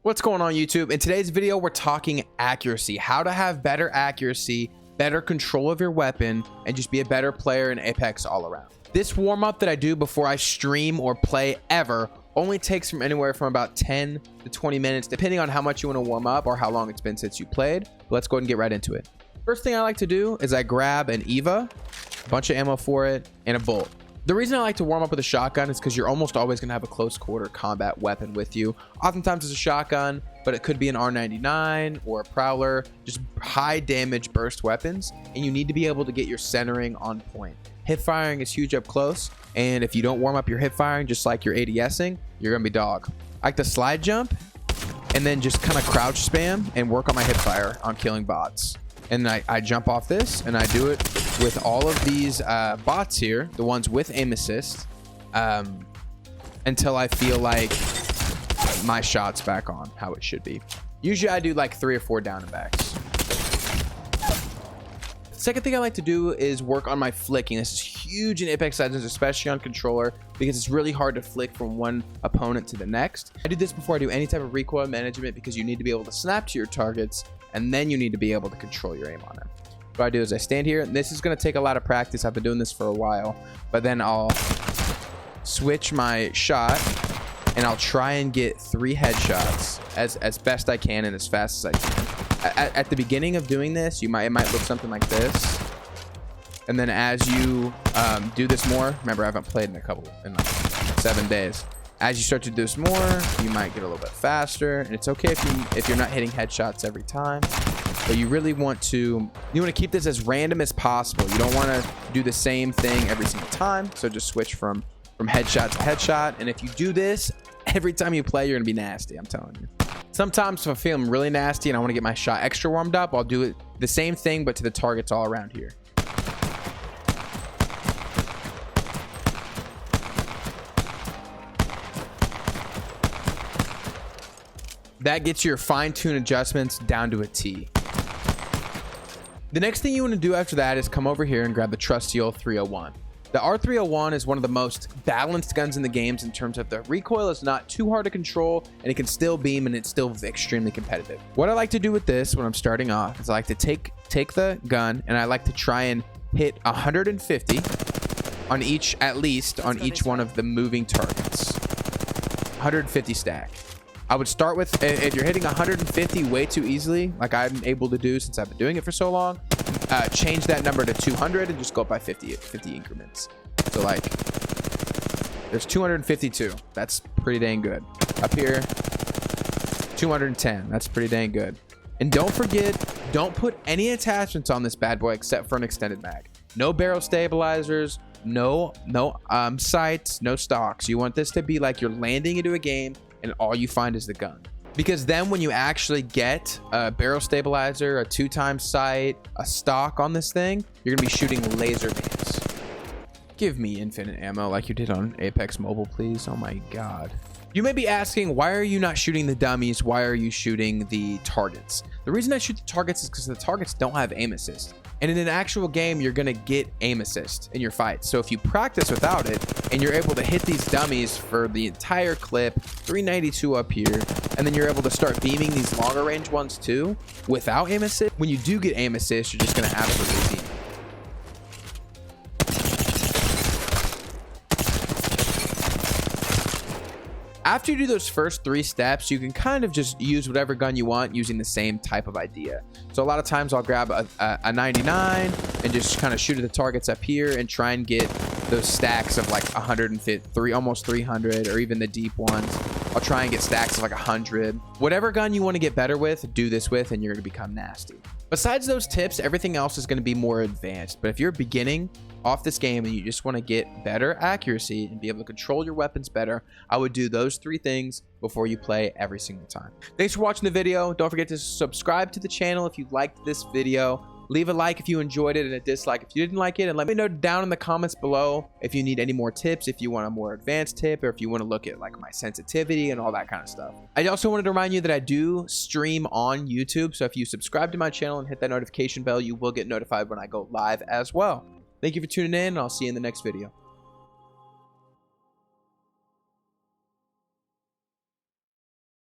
What's going on, YouTube? In today's video, we're talking accuracy, how to have better accuracy, better control of your weapon, and just be a better player in Apex all around. This warm-up that I do before I stream or play ever only takes from anywhere from about 10 to 20 minutes, depending on how much you want to warm up or how long it's been since you played. But let's go ahead and get right into it. First thing I like to do is I grab an EVA, a bunch of ammo for it, and a bolt. The reason I like to warm up with a shotgun is because you're almost always going to have a close quarter combat weapon with you. Oftentimes it's a shotgun, but it could be an R99 or a Prowler, just high damage burst weapons, and you need to be able to get your centering on point. Hip firing is huge up close, and if you don't warm up your hip firing just like you're ADSing, you're going to be dog. I like to slide jump and then just kind of crouch spam and work on my hip fire on killing bots. And I jump off this and I do it with all of these bots here, the ones with aim assist, until I feel like my shot's back on how it should be. Usually I do like 3 or 4 down and backs. Second thing I like to do is work on my flicking. This is huge in Apex Legends, especially on controller, because it's really hard to flick from one opponent to the next. I do this before I do any type of recoil management because you need to be able to snap to your targets, and then you need to be able to control your aim on them. What I do is I stand here, and this is going to take a lot of practice. I've been doing this for a while, but then I'll switch my shot and I'll try and get 3 headshots as best I can and as fast as I can. At the beginning of doing this, it might look something like this, and then as you do this more, remember I haven't played in like 7 days. As you start to do this more, you might get a little bit faster, and it's okay if you're not hitting headshots every time, but you really want to keep this as random as possible. You don't want to do the same thing every single time, so just switch from headshot to headshot. And if you do this every time you play, you're gonna be nasty, I'm telling you. Sometimes if I feel I'm really nasty and I want to get my shot extra warmed up, I'll do it the same thing but to the targets all around here. That gets your fine-tune adjustments down to a T. The next thing you want to do after that is come over here and grab the trusty old 301. The R301 is one of the most balanced guns in the games in terms of the recoil is not too hard to control, and it can still beam, and it's still extremely competitive. What I like to do with this when I'm starting off is I like to take the gun, and I like to try and hit 150 on each, at least on each one of the moving targets. 150 stack. I would start with, if you're hitting 150 way too easily, like I'm able to do since I've been doing it for so long, change that number to 200 and just go up by 50 increments. So like, there's 252. That's pretty dang good. Up here, 210. That's pretty dang good. And don't forget, don't put any attachments on this bad boy except for an extended mag. No barrel stabilizers, no sights, no stocks. You want this to be like you're landing into a game and all you find is the gun, because then when you actually get a barrel stabilizer, a 2x sight, a stock on this thing, you're gonna be shooting laser beams. Give me infinite ammo like you did on Apex Mobile, please. Oh my god. You may be asking, why are you not shooting the dummies? Why are you shooting the targets? The reason I shoot the targets is because the targets don't have aim assist. And in an actual game, you're going to get aim assist in your fights. So if you practice without it and you're able to hit these dummies for the entire clip, 392 up here, and then you're able to start beaming these longer range ones too without aim assist, when you do get aim assist, you're just going to absolutely beam. After you do those first 3 steps, you can kind of just use whatever gun you want using the same type of idea. So a lot of times I'll grab a 99 and just kind of shoot at the targets up here and try and get those stacks of like 150, almost 300, or even the deep ones. I'll try and get stacks of like 100. Whatever gun you want to get better with, do this with, and you're going to become nasty. Besides those tips, everything else is going to be more advanced. But if you're beginning off this game and you just want to get better accuracy and be able to control your weapons better, I would do those 3 things before you play every single time. Thanks for watching the video. Don't forget to subscribe to the channel if you liked this video. Leave a like if you enjoyed it and a dislike if you didn't like it, and let me know down in the comments below if you need any more tips, if you want a more advanced tip, or if you want to look at like my sensitivity and all that kind of stuff. I also wanted to remind you that I do stream on YouTube, so if you subscribe to my channel and hit that notification bell, you will get notified when I go live as well. Thank you for tuning in, and I'll see you in the next video.